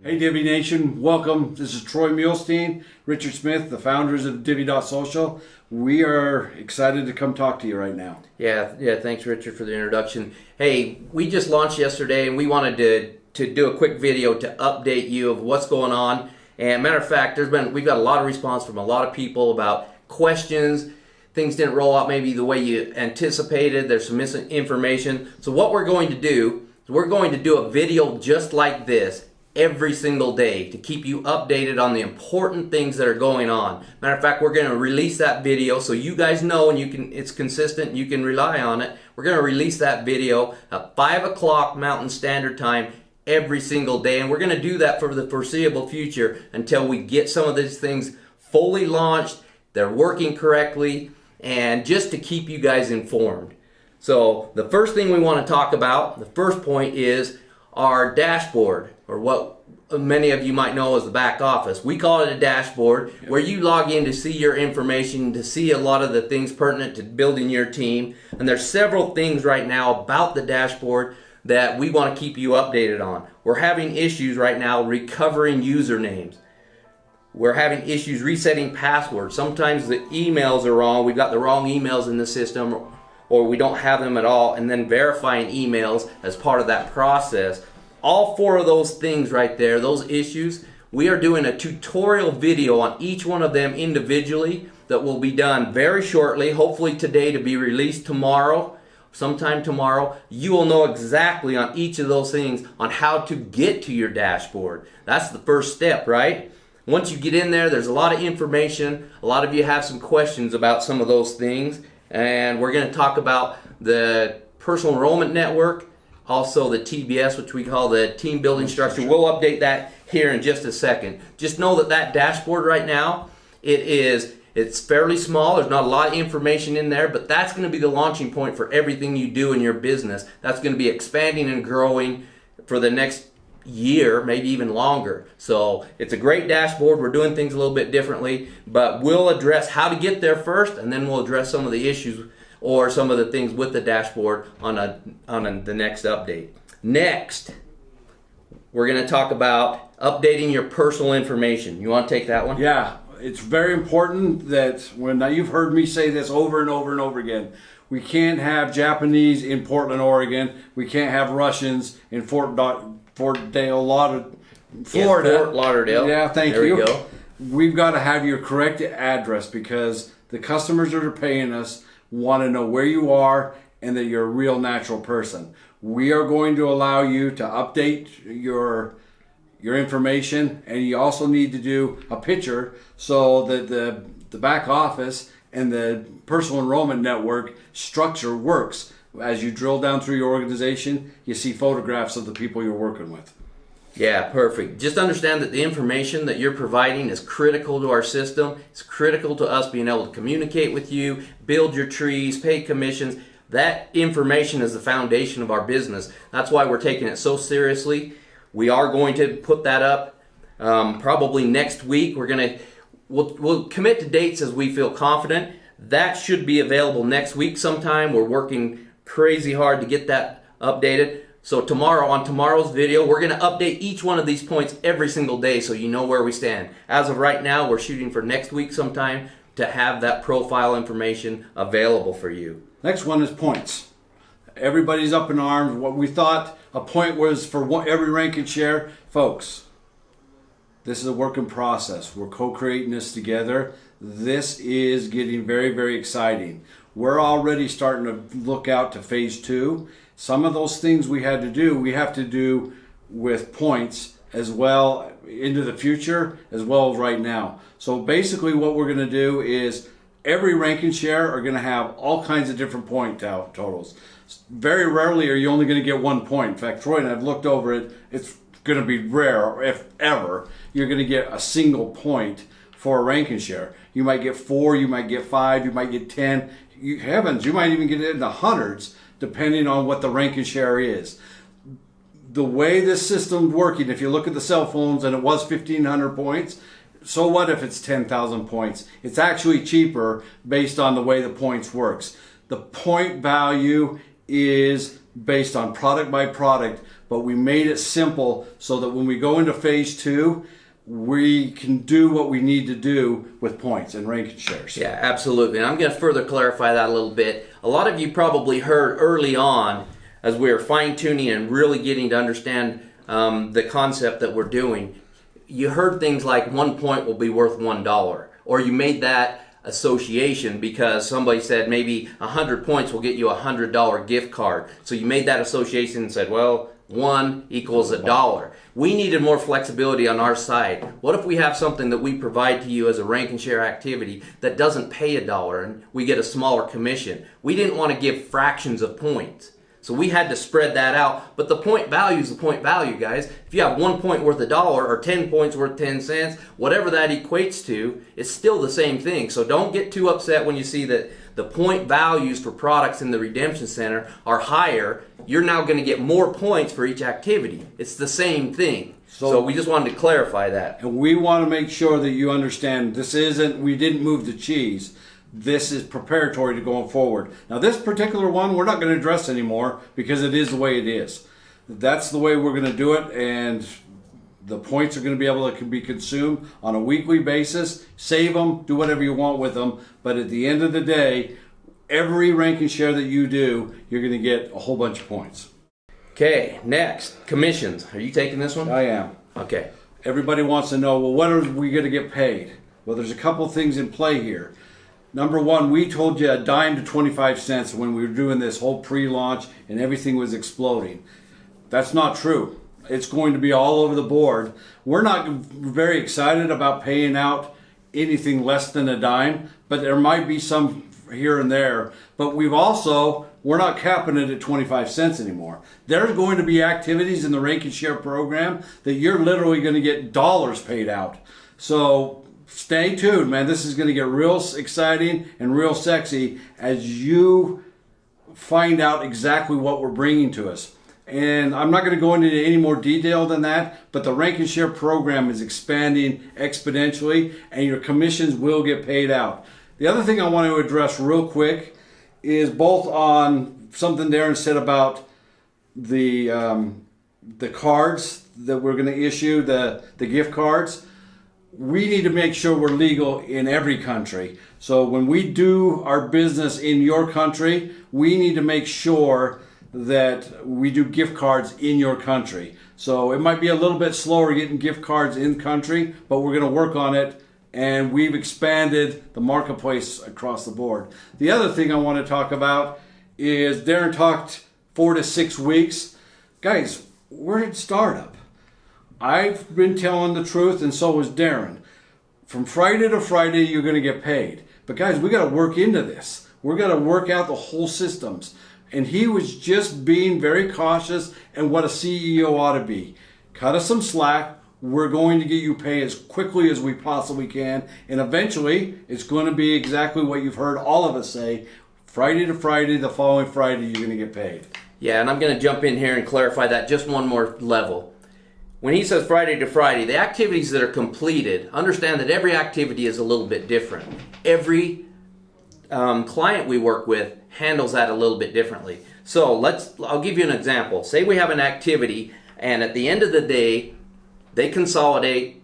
Hey Divvee Nation, welcome. This is Troy Muhlstein, Richard Smith, the founders of Divvee.social. We are excited to come talk to you right now. Yeah, thanks Richard for the introduction. Hey, we just launched yesterday and we wanted to do a quick video to update you of what's going on. And matter of fact, we've got a lot of response from a lot of people about questions. Things didn't roll out maybe the way you anticipated. There's some missing information. So what we're going to do is we're going to do a video just like this every single day to keep you updated on the important things that are going on. Matter of fact, we're going to release that video so you guys know and it's consistent, you can rely on it. We're going to release that video at 5 o'clock Mountain Standard Time every single day, and we're going to do that for the foreseeable future until we get some of these things fully launched, they're working correctly, and just to keep you guys informed. So the first thing we want to talk about, the first point, is our dashboard, or what many of you might know as the back office. We call it a dashboard, where you log in to see your information, to see a lot of the things pertinent to building your team. And there's several things right now about the dashboard that we want to keep you updated on. We're having issues right now recovering usernames. We're having issues resetting passwords. Sometimes the emails are wrong. We've got the wrong emails in the system, or we don't have them at all, and then verifying emails as part of that process. All four of those things right there, those issues, we are doing a tutorial video on each one of them individually that will be done very shortly, hopefully today, to be released tomorrow, sometime tomorrow. You will know exactly on each of those things on how to get to your dashboard. That's the first step, right? Once you get in there, there's a lot of information. A lot of you have some questions about some of those things. And we're going to talk about the personal enrollment network, also the TBS, which we call the team building structure. We'll update that here in just a second. Just know that dashboard right now, it's fairly small. There's not a lot of information in there, but that's going to be the launching point for everything you do in your business. That's going to be expanding and growing for the next year, maybe even longer. So it's a great dashboard. We're doing things a little bit differently, but we'll address how to get there first, and then we'll address some of the issues or some of the things with the dashboard on the next update. Next, we're going to talk about updating your personal information. You want to take that one? Yeah, it's very important that now you've heard me say this over and over and over again. We can't have Japanese in Portland, Oregon. We can't have Russians in Fort Lauderdale, Florida. Yeah, Fort Lauderdale. Yeah, thank you. There we go. We've got to have your correct address because the customers that are paying us want to know where you are and that you're a real natural person. We are going to allow you to update your information, and you also need to do a picture so that the back office and the personal enrollment network structure works. As you drill down through your organization, you see photographs of the people you're working with. Yeah, perfect. Just understand that the information that you're providing is critical to our system. It's critical to us being able to communicate with you, build your trees, pay commissions. That information is the foundation of our business. That's why we're taking it so seriously. We are going to put that up probably next week. We'll commit to dates as we feel confident. That should be available next week sometime. We're working crazy hard to get that updated. So on tomorrow's video, we're going to update each one of these points every single day so you know where we stand. As of right now, we're shooting for next week sometime to have that profile information available for you. Next one is points. Everybody's up in arms. What we thought a point was for every rank and share. Folks, this is a work in process. We're co-creating this together. This is getting very, very exciting. We're already starting to look out to phase 2. Some of those things we have to do with points as well into the future as well as right now. So basically what we're going to do is every rank and share are going to have all kinds of different point totals. Very rarely are you only going to get 1 point. In fact, Troy and I've looked over it. It's going to be rare, if ever, you're going to get a single point for a rank and share. You might get 4, you might get 5, you might get 10. Heavens, you might even get it in the hundreds, depending on what the rank and share is. The way this system's working, if you look at the cell phones and it was 1,500 points, so what if it's 10,000 points? It's actually cheaper based on the way the points works. The point value is based on product by product, but we made it simple so that when we go into phase 2, we can do what we need to do with points and ranking shares. Yeah, absolutely. And I'm going to further clarify that a little bit. A lot of you probably heard early on, as we were fine-tuning and really getting to understand the concept that we're doing, you heard things like 1 point will be worth $1, or you made that association because somebody said maybe 100 points will get you a $100 gift card. So you made that association and said, well, 1 equals $1. We needed more flexibility on our side. What if we have something that we provide to you as a rank and share activity that doesn't pay $1 and we get a smaller commission? We didn't want to give fractions of points. So we had to spread that out. But the point value is the point value, guys. If you have 1 point worth $1 or 10 points worth 10 cents, whatever that equates to, it's still the same thing. So don't get too upset when you see that the point values for products in the Redemption Center are higher. You're now going to get more points for each activity. It's the same thing. So we just wanted to clarify that. And we want to make sure that you understand this isn't, we didn't move the cheese. This is preparatory to going forward. Now this particular one we're not going to address anymore because it is the way it is. That's the way we're going to do it, and the points are going to be able to be consumed on a weekly basis. Save them, do whatever you want with them, but at the end of the day, every rank and share that you do, you're going to get a whole bunch of points. Okay, next, commissions. Are you taking this one? I am. Okay. Everybody wants to know, well, what are we going to get paid? Well, there's a couple things in play here. Number one, we told you a dime to 25 cents when we were doing this whole pre-launch and everything was exploding. That's not true. It's going to be all over the board. We're not very excited about paying out anything less than a dime, but there might be some here and there. But we're not capping it at 25 cents anymore. There's going to be activities in the Rank and Share program that you're literally going to get dollars paid out. So stay tuned, man. This is going to get real exciting and real sexy as you find out exactly what we're bringing to us. And I'm not going to go into any more detail than that, but the Rank and Share program is expanding exponentially, and your commissions will get paid out. The other thing I want to address real quick is both on something Darren said about the cards that we're going to issue, the gift cards. We need to make sure we're legal in every country. So when we do our business in your country, we need to make sure that we do gift cards in your country. So it might be a little bit slower getting gift cards in country, but we're going to work on it, and we've expanded the marketplace across the board. The other thing I want to talk about is Darren talked 4 to 6 weeks. Guys, we're a startup. I've been telling the truth, and so is Darren. From Friday to Friday, you're going to get paid. But guys, we got to work into this. We're going to work out the whole systems. And he was just being very cautious and what a CEO ought to be. Cut us some slack. We're going to get you paid as quickly as we possibly can. And eventually, it's going to be exactly what you've heard all of us say. Friday to Friday, the following Friday, you're going to get paid. Yeah, and I'm going to jump in here and clarify that just one more level. When he says Friday to Friday, the activities that are completed, understand that every activity is a little bit different. Every client we work with handles that a little bit differently. So I'll give you an example. Say we have an activity, and at the end of the day, they consolidate,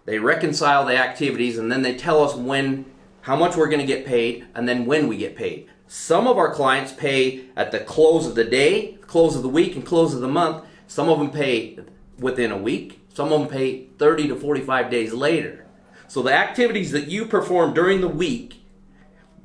they reconcile the activities, and then they tell us how much we're going to get paid, and then when we get paid. Some of our clients pay at the close of the day, close of the week, and close of the month. Some of them pay within a week. Some of them pay 30 to 45 days later. So the activities that you perform during the week,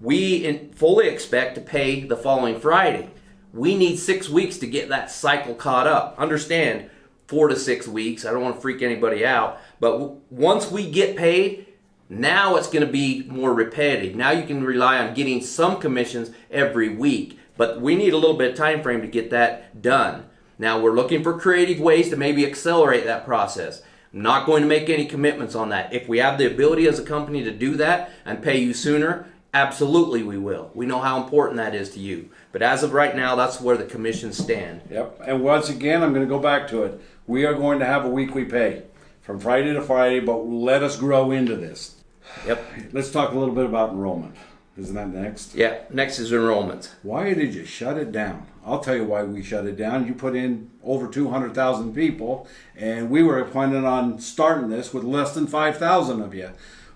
we fully expect to pay the following Friday. We need 6 weeks to get that cycle caught up. Understand, 4 to 6 weeks. I don't want to freak anybody out. But once we get paid, now it's going to be more repetitive. Now you can rely on getting some commissions every week. But we need a little bit of time frame to get that done. Now we're looking for creative ways to maybe accelerate that process. I'm not going to make any commitments on that. If we have the ability as a company to do that and pay you sooner, absolutely we will. We know how important that is to you. But as of right now, that's where the commissions stand. Yep. And once again, I'm going to go back to it. We are going to have a weekly pay from Friday to Friday, but let us grow into this. Yep. Let's talk a little bit about enrollment. Isn't that next? Yeah, next is enrollments. Why did you shut it down? I'll tell you why we shut it down. You put in over 200,000 people, and we were planning on starting this with less than 5,000 of you.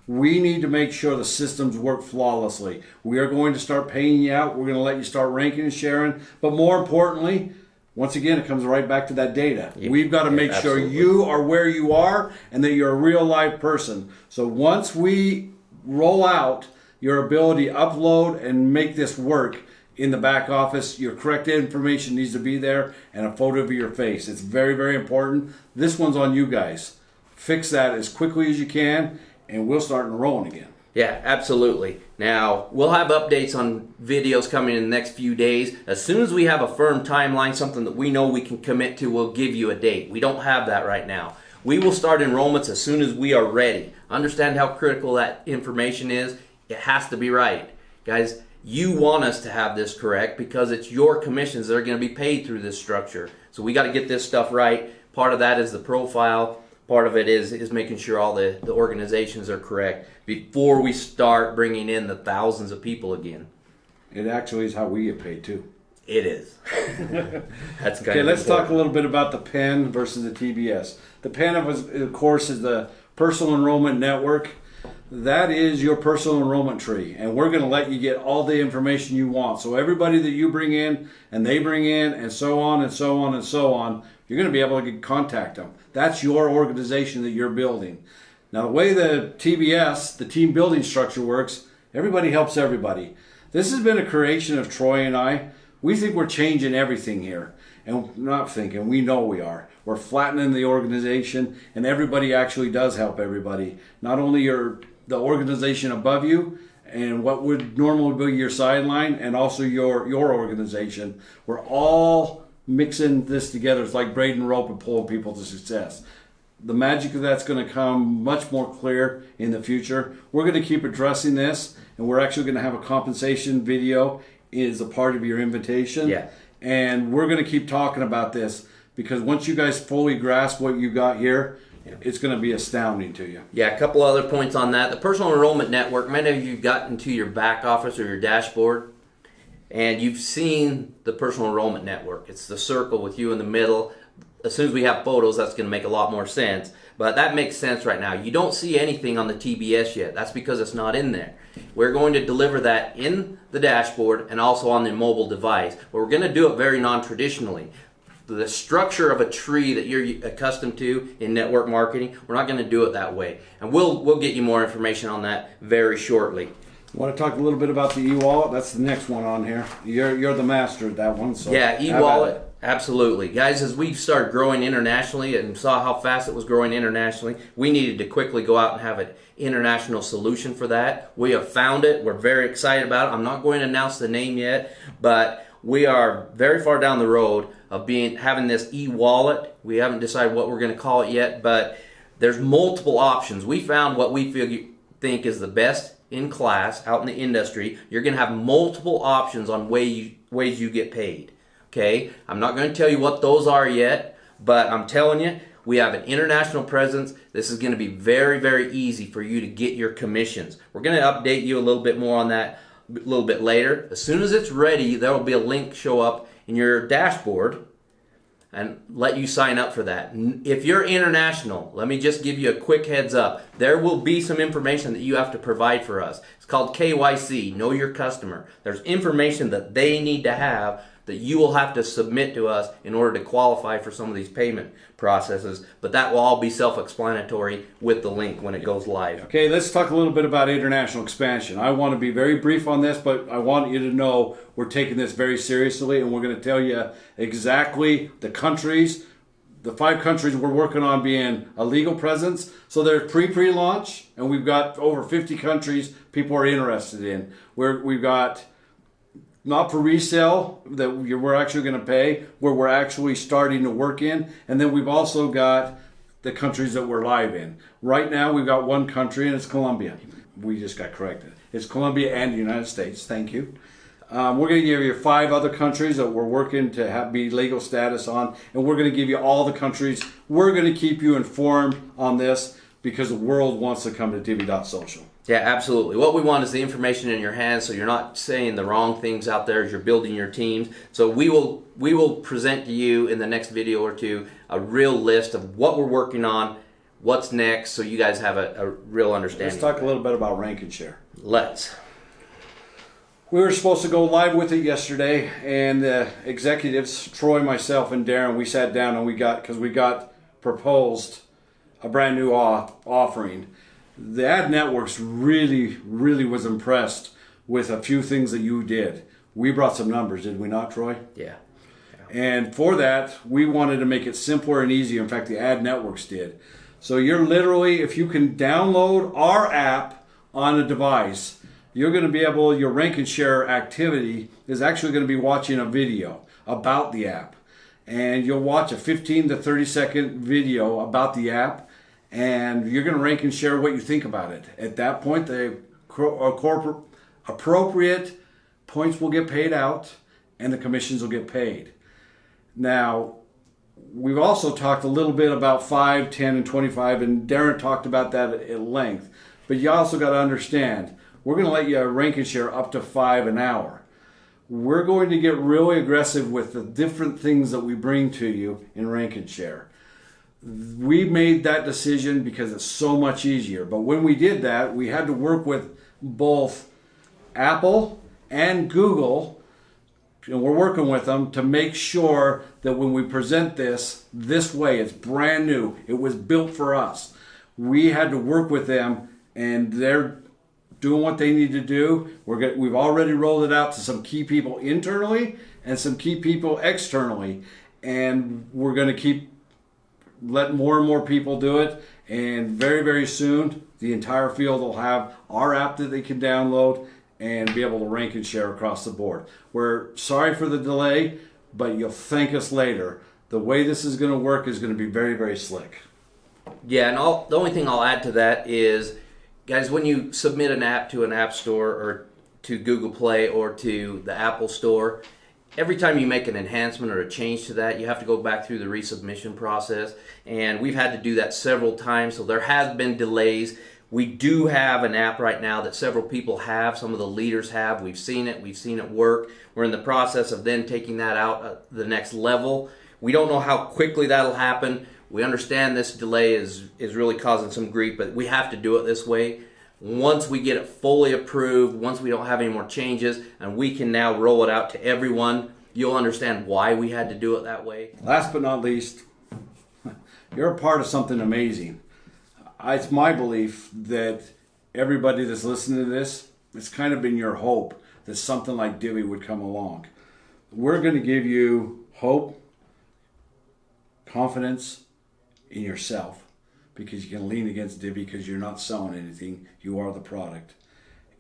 We need to make sure the systems work flawlessly. We are going to start paying you out. We're going to let you start ranking and sharing. But more importantly, once again, it comes right back to that data. Yeah, We've got to make sure you are where you are and that you're a real live person. So once we roll out your ability to upload and make this work in the back office, your correct information needs to be there and a photo of your face. It's very, very important. This one's on you guys. Fix that as quickly as you can, and we'll start enrolling again. Yeah, absolutely. Now, we'll have updates on videos coming in the next few days. As soon as we have a firm timeline, something that we know we can commit to, we'll give you a date. We don't have that right now. We will start enrollments as soon as we are ready. Understand how critical that information is. It has to be right. Guys, you want us to have this correct because it's your commissions that are going to be paid through this structure. So we got to get this stuff right. Part of that is the profile. Part of it is making sure all the organizations are correct before we start bringing in the thousands of people again. It actually is how we get paid too. It is. That's kind Okay, of let's important. talk a little bit about the PEN versus the TBS. The PEN, of course, is the Personal Enrollment Network. That is your personal enrollment tree, and we're going to let you get all the information you want. So everybody that you bring in and they bring in and so on and so on and so on, you're going to be able to contact them. That's your organization that you're building. Now, the way the TBS, the team building structure works, everybody helps everybody. This has been a creation of Troy and I. We think we're changing everything here. And not thinking, we know we are. We're flattening the organization, and everybody actually does help everybody. Not only the organization above you and what would normally be your sideline, and also your organization. We're all mixing this together. It's like braiding rope and pulling people to success. The magic of that's going to come much more clear in the future. We're going to keep addressing this, and we're actually going to have a compensation video as a part of your invitation. Yeah. And we're going to keep talking about this because once you guys fully grasp what you got here, it's going to be astounding to you. Yeah, a couple other points on that. The Personal Enrollment Network, many of you have gotten to your back office or your dashboard, and you've seen the Personal Enrollment Network. It's the circle with you in the middle. As soon as we have photos, that's going to make a lot more sense. But that makes sense right now. You don't see anything on the TBS yet. That's because it's not in there. We're going to deliver that in the dashboard and also on the mobile device. But we're going to do it very non-traditionally. The structure of a tree that you're accustomed to in network marketing, we're not going to do it that way. And we'll get you more information on that very shortly. Want to talk a little bit about the e-wallet? That's the next one on here. You're the master at that one. So yeah, e-wallet. Absolutely. Guys, as we started growing internationally and saw how fast it was growing internationally, we needed to quickly go out and have an international solution for that. We have found it. We're very excited about it. I'm not going to announce the name yet, but we are very far down the road of having this e-wallet. We haven't decided what we're going to call it yet, but there's multiple options. We found what we think is the best in class out in the industry. You're going to have multiple options on ways you get paid. Okay, I'm not going to tell you what those are yet, but I'm telling you, we have an international presence. This is going to be very, very easy for you to get your commissions. We're going to update you a little bit more on that a little bit later. As soon as it's ready, there will be a link show up in your dashboard and let you sign up for that. If you're international, let me just give you a quick heads up. There will be some information that you have to provide for us. It's called KYC, Know Your Customer. There's information that they need to have that you will have to submit to us in order to qualify for some of these payment processes, but that will all be self-explanatory with the link when it goes live. Okay, let's talk a little bit about international expansion. I want to be very brief on this, but I want you to know we're taking this very seriously, and we're going to tell you exactly the countries, the 5 countries we're working on being a legal presence. So they're pre-launch, and we've got over 50 countries people are interested in. We've got not for resale that we're actually going to pay, where we're actually starting to work in. And then we've also got the countries that we're live in. Right now we've got one country, and it's Colombia. We just got corrected. It's Colombia and the United States. Thank you. We're going to give you 5 other countries that we're working to be legal status on, and we're going to give you all the countries. We're going to keep you informed on this because the world wants to come to Divvee.social. Yeah, absolutely. What we want is the information in your hands, so you're not saying the wrong things out there as you're building your teams. So we will present to you in the next video or two a real list of what we're working on, what's next, so you guys have a real understanding. Let's talk a little bit about rank and share. Let's. We were supposed to go live with it yesterday, and the executives, Troy, myself, and Darren, we sat down and we got proposed a brand new offering. The ad networks really was impressed with a few things that you did. We brought some numbers, did we not, Troy? Yeah. And for that, we wanted to make it simpler and easier. In fact, the ad networks did. So you're literally, if you can download our app on a device, you're going to be able, your rank and share activity is actually going to be watching a video about the app. And you'll watch a 15 to 30 second video about the app, and you're going to rank and share what you think about it. At that point, the appropriate points will get paid out, and the commissions will get paid. Now, we've also talked a little bit about 5, 10, and 25, and Darren talked about that at length. But you also got to understand, we're going to let you rank and share up to 5 an hour. We're going to get really aggressive with the different things that we bring to you in rank and share. We made that decision because it's so much easier. But when we did that, we had to work with both Apple and Google, and we're working with them to make sure that when we present this way, it's brand new. It was built for us. We had to work with them, and they're doing what they need to do. We've already rolled it out to some key people internally and some key people externally, and we're going to keep let more and more people do it, and very soon the entire field will have our app that they can download and be able to rank and share across the board. We're sorry for the delay, but you'll thank us later. The way this is going to work is going to be very slick. Yeah, and the only thing I'll add to that is, guys, when you submit an app to an app store or to Google Play or to the Apple Store, every time you make an enhancement or a change to that, you have to go back through the resubmission process, and we've had to do that several times, so there has been delays. We do have an app right now that several people have, some of the leaders have. We've seen it work. We're in the process of then taking that out the next level. We don't know how quickly that'll happen. We understand this delay is really causing some grief, but we have to do it this way. Once we get it fully approved, once we don't have any more changes, and we can now roll it out to everyone, you'll understand why we had to do it that way. Last but not least, you're a part of something amazing. It's my belief that everybody that's listening to this, it's kind of been your hope that something like Divvee would come along. We're going to give you hope, confidence in yourself, because you can lean against Divvee because you're not selling anything. You are the product.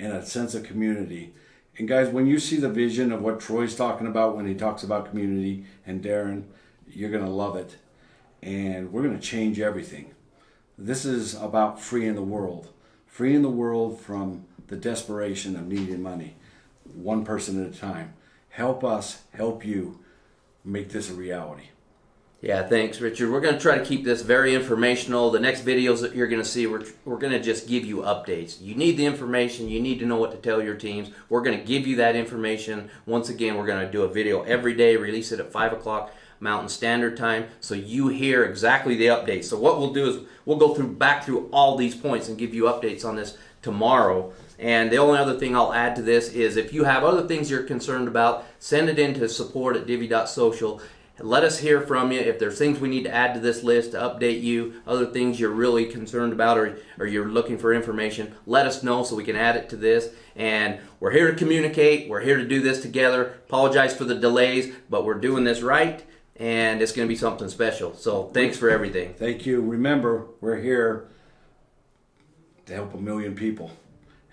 And a sense of community. And guys, when you see the vision of what Troy's talking about when he talks about community, and Darren, you're going to love it. And we're going to change everything. This is about freeing the world. Freeing the world from the desperation of needing money. One person at a time. Help us, help you make this a reality. Yeah, thanks, Richard. We're going to try to keep this very informational. The next videos that you're going to see, we're going to just give you updates. You need the information. You need to know what to tell your teams. We're going to give you that information. Once again, we're going to do a video every day, release it at 5 o'clock Mountain Standard Time, so you hear exactly the updates. So what we'll do is we'll go back through all these points and give you updates on this tomorrow. And the only other thing I'll add to this is if you have other things you're concerned about, send it in to support@divvee.social. Let us hear from you. If there's things we need to add to this list to update you, other things you're really concerned about or you're looking for information, let us know so we can add it to this. And we're here to communicate. We're here to do this together. Apologize for the delays, but we're doing this right, and it's going to be something special. So thanks for everything. Thank you. Remember, we're here to help 1 million people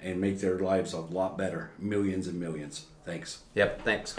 and make their lives a lot better. Millions and millions. Thanks. Yep, thanks.